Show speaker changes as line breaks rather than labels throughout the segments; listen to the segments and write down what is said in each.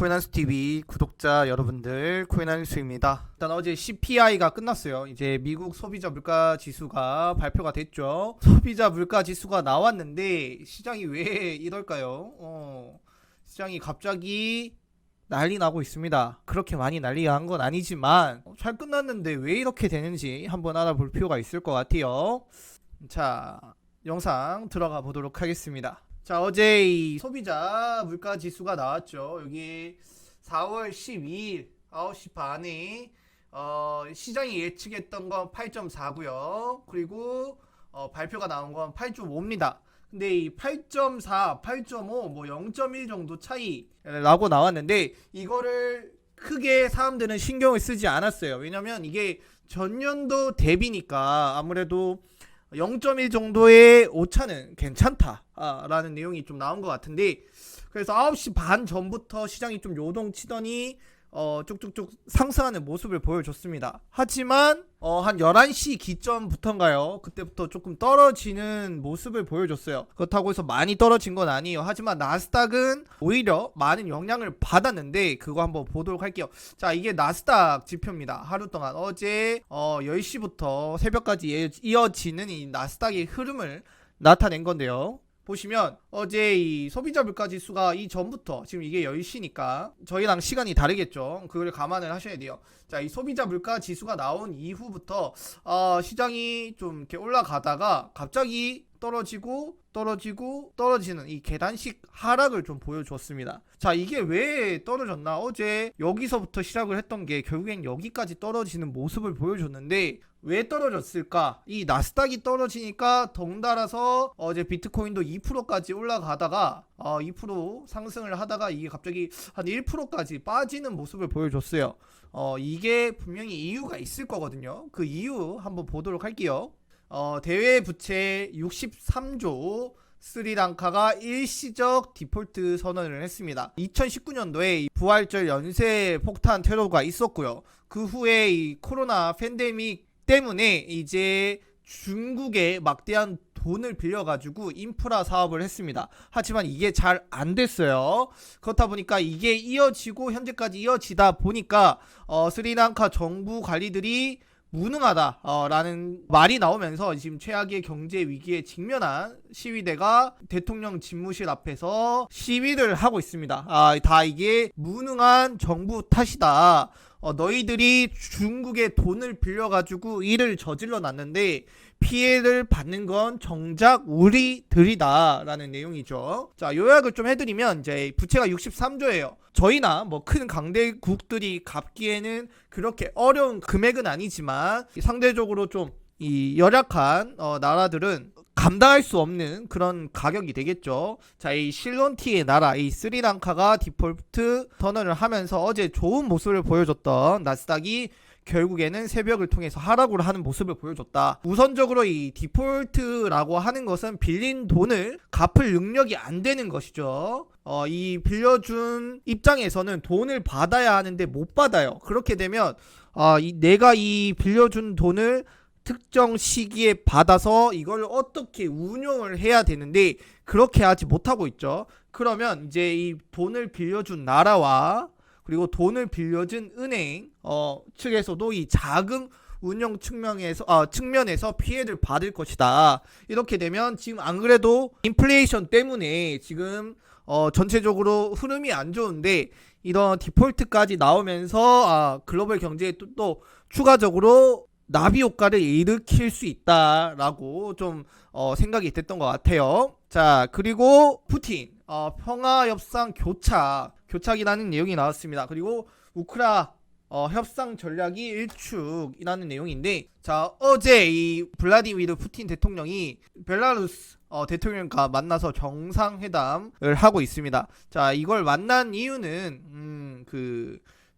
코인한수 TV 구독자 여러분들, 코인한수입니다. 일단 어제 CPI가 끝났어요. 이제 미국 소비자 물가 지수가 발표가 됐죠. 소비자 물가 지수가 나왔는데 시장이 왜 이럴까요? 시장이 갑자기 난리 나고 있습니다. 그렇게 많이 난리가 난 건 아니지만 잘 끝났는데 왜 이렇게 되는지 한번 알아볼 필요가 있을 것 같아요. 자, 영상 들어가 보도록 하겠습니다. 자, 어제 이 소비자 물가 지수가 나왔죠. 여기 4월 12일 9시 반에 시장이 예측했던 건 8.4고요. 그리고 발표가 나온 건 8.5입니다. 근데 이 8.4, 8.5, 뭐 0.1 정도 차이라고 나왔는데 이거를 크게 사람들은 신경을 쓰지 않았어요. 왜냐면 이게 전년도 대비니까 아무래도 0.1 정도의 오차는 괜찮다라는 내용이 좀 나온 것 같은데, 그래서 9시 반 전부터 시장이 좀 요동치더니 쭉쭉쭉 상승하는 모습을 보여줬습니다. 하지만 한 11시 기점부터인가요? 그때부터 조금 떨어지는 모습을 보여줬어요. 그렇다고 해서 많이 떨어진 건 아니에요. 하지만 나스닥은 오히려 많은 영향을 받았는데 그거 한번 보도록 할게요. 자, 이게 나스닥 지표입니다. 하루 동안 어제 10시부터 새벽까지 이어지는 이 나스닥의 흐름을 나타낸 건데요. 보시면 어제 이 소비자 물가 지수가 이 전부터, 지금 이게 10시니까 저희랑 시간이 다르겠죠. 그걸 감안을 하셔야 돼요. 자, 이 소비자 물가 지수가 나온 이후부터 시장이 좀 이렇게 올라가다가 갑자기 떨어지는 이 계단식 하락을 좀 보여줬습니다. 자, 이게 왜 떨어졌나? 어제 여기서부터 시작을 했던 게 결국엔 여기까지 떨어지는 모습을 보여줬는데 왜 떨어졌을까? 이 나스닥이 떨어지니까 덩달아서 어제 비트코인도 2%까지 올라가다가 2% 상승을 하다가 이게 갑자기 한 1%까지 빠지는 모습을 보여줬어요. 이게 분명히 이유가 있을 거거든요. 그 이유 한번 보도록 할게요. 대외 부채 63조, 스리랑카가 일시적 디폴트 선언을 했습니다. 2019년도에 부활절 연쇄 폭탄 테러가 있었고요. 그 후에 이 코로나 팬데믹 때문에 이제 중국에 막대한 돈을 빌려가지고 인프라 사업을 했습니다. 하지만 이게 잘 안 됐어요. 그렇다 보니까 이게 이어지고 현재까지 이어지다 보니까 스리랑카 정부 관리들이 무능하다 라는 말이 나오면서 지금 최악의 경제 위기에 직면한 시위대가 대통령 집무실 앞에서 시위를 하고 있습니다. 다 이게 무능한 정부 탓이다. 너희들이 중국에 돈을 빌려가지고 일을 저질러 놨는데 피해를 받는 건 정작 우리들이다 라는 내용이죠. 자, 요약을 좀 해드리면 이제 부채가 63조예요. 저희나 뭐 큰 강대국들이 갚기에는 그렇게 어려운 금액은 아니지만 상대적으로 좀 이 열악한 나라들은 감당할 수 없는 그런 가격이 되겠죠. 자, 이 실론티의 나라, 이 스리랑카가 디폴트 선언을 하면서 어제 좋은 모습을 보여줬던 나스닥이 결국에는 새벽을 통해서 하락을 하는 모습을 보여줬다. 우선적으로 이 디폴트라고 하는 것은 빌린 돈을 갚을 능력이 안 되는 것이죠. 이 빌려준 입장에서는 돈을 받아야 하는데 못 받아요. 그렇게 되면 내가 이 빌려준 돈을 특정 시기에 받아서 이걸 어떻게 운용을 해야 되는데 그렇게 하지 못하고 있죠. 그러면 이제 이 돈을 빌려준 나라와 그리고 돈을 빌려준 은행 측에서도 이 자금 운영 측면에서 피해를 받을 것이다. 이렇게 되면 지금 안 그래도 인플레이션 때문에 지금 전체적으로 흐름이 안 좋은데 이런 디폴트까지 나오면서 글로벌 경제에 또 추가적으로 나비 효과를 일으킬 수 있다라고 좀 생각이 됐던 것 같아요. 자, 그리고 푸틴 평화협상 교착이라는 내용이 나왔습니다. 그리고 우크라 협상 전략이 일축이라는 내용인데, 자, 어제 이 블라디미르 푸틴 대통령이 벨라루스 대통령과 만나서 정상회담을 하고 있습니다. 자, 이걸 만난 이유는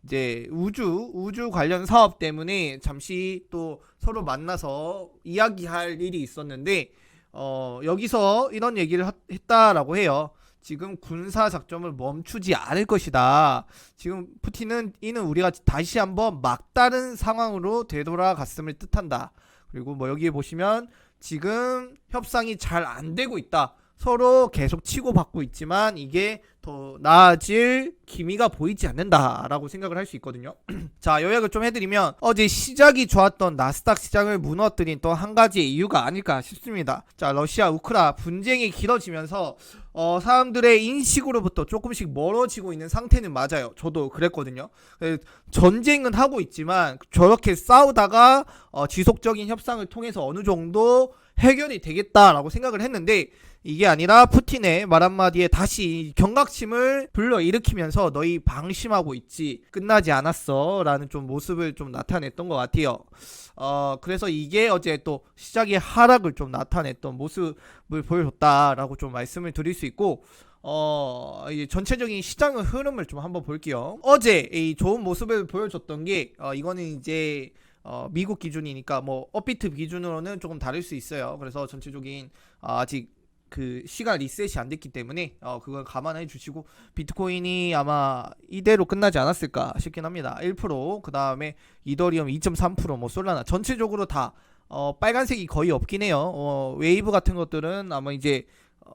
이제 우주 관련 사업 때문에 잠시 또 서로 만나서 이야기할 일이 있었는데 여기서 이런 얘기를 했다라고 해요. 지금 군사 작전을 멈추지 않을 것이다. 지금 푸틴은 이는 우리가 다시 한번 막다른 상황으로 되돌아갔음을 뜻한다. 그리고 뭐 여기에 보시면 지금 협상이 잘 안 되고 있다. 서로 계속 치고받고 있지만 이게 더 나아질 기미가 보이지 않는다라고 생각을 할 수 있거든요. 자, 요약을 좀 해드리면 어제 시작이 좋았던 나스닥 시장을 무너뜨린 또 한 가지 이유가 아닐까 싶습니다. 자, 러시아 우크라 분쟁이 길어지면서 사람들의 인식으로부터 조금씩 멀어지고 있는 상태는 맞아요. 저도 그랬거든요. 전쟁은 하고 있지만 저렇게 싸우다가 지속적인 협상을 통해서 어느 정도 해결이 되겠다라고 생각을 했는데 이게 아니라 푸틴의 말 한마디에 다시 경각심을 불러일으키면서 너희 방심하고 있지 끝나지 않았어 라는 좀 모습을 좀 나타냈던 것 같아요. 그래서 이게 어제 또 시작의 하락을 좀 나타냈던 모습을 보여줬다라고 좀 말씀을 드릴 수 있고 이제 전체적인 시장의 흐름을 좀 한번 볼게요. 어제 이 좋은 모습을 보여줬던 게 이거는 이제 미국 기준이니까 뭐 업비트 기준으로는 조금 다를 수 있어요. 그래서 전체적인 아직 그 시간 리셋이 안 됐기 때문에 그걸 감안해 주시고 비트코인이 아마 이대로 끝나지 않았을까 싶긴 합니다. 1%, 그 다음에 이더리움 2.3%, 뭐 솔라나 전체적으로 다 빨간색이 거의 없긴 해요. 웨이브 같은 것들은 아마 이제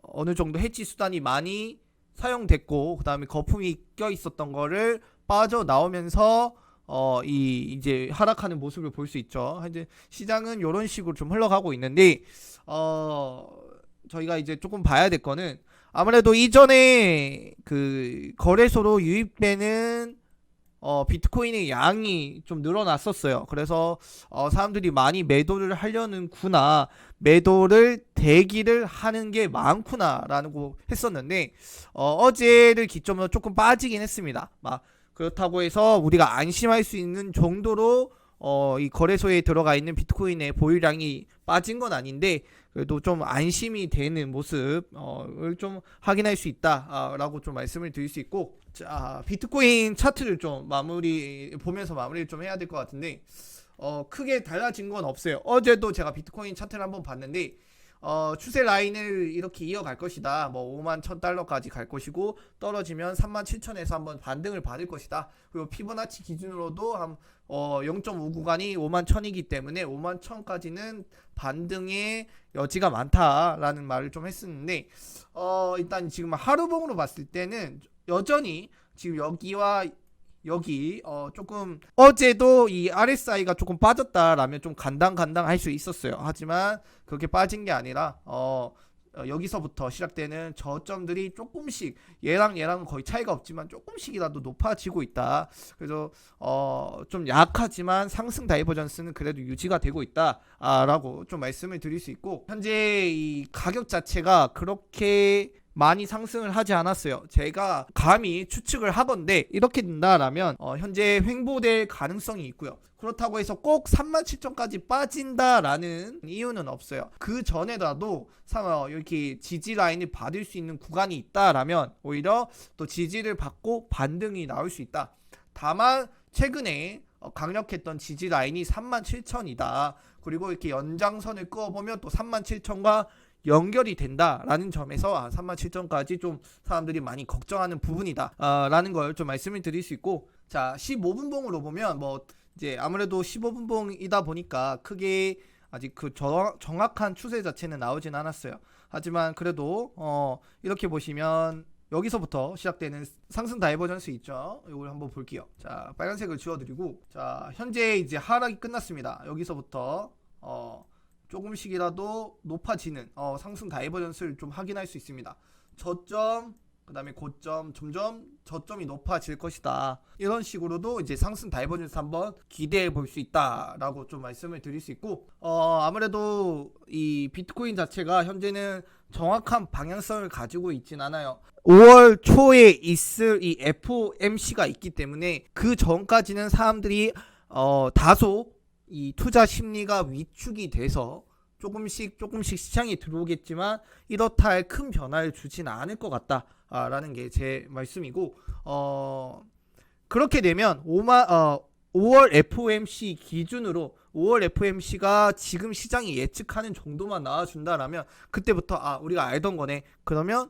어느 정도 해지 수단이 많이 사용됐고 그 다음에 거품이 껴 있었던 거를 빠져 나오면서 이제 하락하는 모습을 볼 수 있죠. 이제 시장은 이런 식으로 좀 흘러가고 있는데 저희가 이제 조금 봐야 될 거는 아무래도 이전에 그 거래소로 유입되는 비트코인의 양이 좀 늘어났었어요. 그래서 사람들이 많이 매도를 하려는구나, 매도를 대기를 하는 게 많구나 라고 했었는데 어제를 기점으로 조금 빠지긴 했습니다. 막 그렇다고 해서 우리가 안심할 수 있는 정도로 이 거래소에 들어가 있는 비트코인의 보유량이 빠진 건 아닌데 그래도 좀 안심이 되는 모습을 좀 확인할 수 있다라고 좀 말씀을 드릴 수 있고, 자, 비트코인 차트를 좀 보면서 마무리를 좀 해야 될 것 같은데 크게 달라진 건 없어요. 어제도 제가 비트코인 차트를 한번 봤는데 추세 라인을 이렇게 이어갈 것이다. 뭐 51,000달러까지 갈 것이고 떨어지면 37,000에서 한번 반등을 받을 것이다. 그리고 피보나치 기준으로도 한 0.5 구간이 51,000이기 때문에 51,000까지는 반등의 여지가 많다라는 말을 좀 했었는데 일단 지금 하루봉으로 봤을 때는 여전히 지금 여기와 여기 조금 어제도 이 RSI가 조금 빠졌다라면 좀 간당간당할 수 있었어요. 하지만 그렇게 빠진 게 아니라 여기서부터 시작되는 저점들이 조금씩 얘랑 거의 차이가 없지만 조금씩이라도 높아지고 있다. 그래서 좀 약하지만 상승 다이버전스는 그래도 유지가 되고 있다 라고 좀 말씀을 드릴 수 있고, 현재 이 가격 자체가 그렇게 많이 상승을 하지 않았어요. 제가 감히 추측을 하건데 이렇게 된다라면 현재 횡보될 가능성이 있고요. 그렇다고 해서 꼭 37,000까지 빠진다라는 이유는 없어요. 그 전에라도 이렇게 지지 라인을 받을 수 있는 구간이 있다라면 오히려 또 지지를 받고 반등이 나올 수 있다. 다만 최근에 강력했던 지지 라인이 37,000이다. 그리고 이렇게 연장선을 그어보면 또 37,000과 연결이 된다라는 점에서 37,000까지 좀 사람들이 많이 걱정하는 부분이다 라는 걸 좀 말씀을 드릴 수 있고, 자 15분봉으로 보면 뭐 이제 아무래도 15분봉이다 보니까 크게 아직 그 정확한 추세 자체는 나오진 않았어요. 하지만 그래도 이렇게 보시면 여기서부터 시작되는 상승 다이버전스 있죠. 이걸 한번 볼게요. 자, 빨간색을 지워드리고, 자 현재 이제 하락이 끝났습니다. 여기서부터 조금씩이라도 높아지는 상승 다이버전스를 좀 확인할 수 있습니다. 저점, 그 다음에 고점, 점점 저점이 높아질 것이다. 이런 식으로도 이제 상승 다이버전스 한번 기대해 볼 수 있다라고 좀 말씀을 드릴 수 있고, 아무래도 이 비트코인 자체가 현재는 정확한 방향성을 가지고 있진 않아요. 5월 초에 있을 이 FOMC가 있기 때문에 그 전까지는 사람들이 다소 이 투자 심리가 위축이 돼서 조금씩 시장이 들어오겠지만 이렇다 할 큰 변화를 주지는 않을 것 같다 라는 게 제 말씀이고, 그렇게 되면 5월 FOMC 기준으로 5월 FOMC가 지금 시장이 예측하는 정도만 나와준다라면 그때부터 우리가 알던 거네, 그러면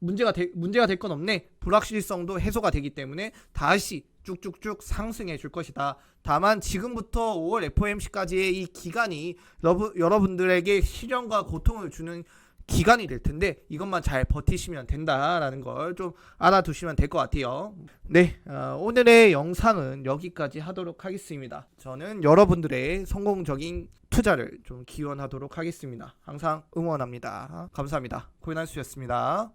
문제가 될 건 없네, 불확실성도 해소가 되기 때문에 다시 쭉쭉쭉 상승해 줄 것이다. 다만 지금부터 5월 FOMC까지의 이 기간이 여러분들에게 시련과 고통을 주는 기간이 될 텐데 이것만 잘 버티시면 된다라는 걸 좀 알아두시면 될 것 같아요. 네, 오늘의 영상은 여기까지 하도록 하겠습니다. 저는 여러분들의 성공적인 투자를 좀 기원하도록 하겠습니다. 항상 응원합니다. 감사합니다. 고인한수였습니다.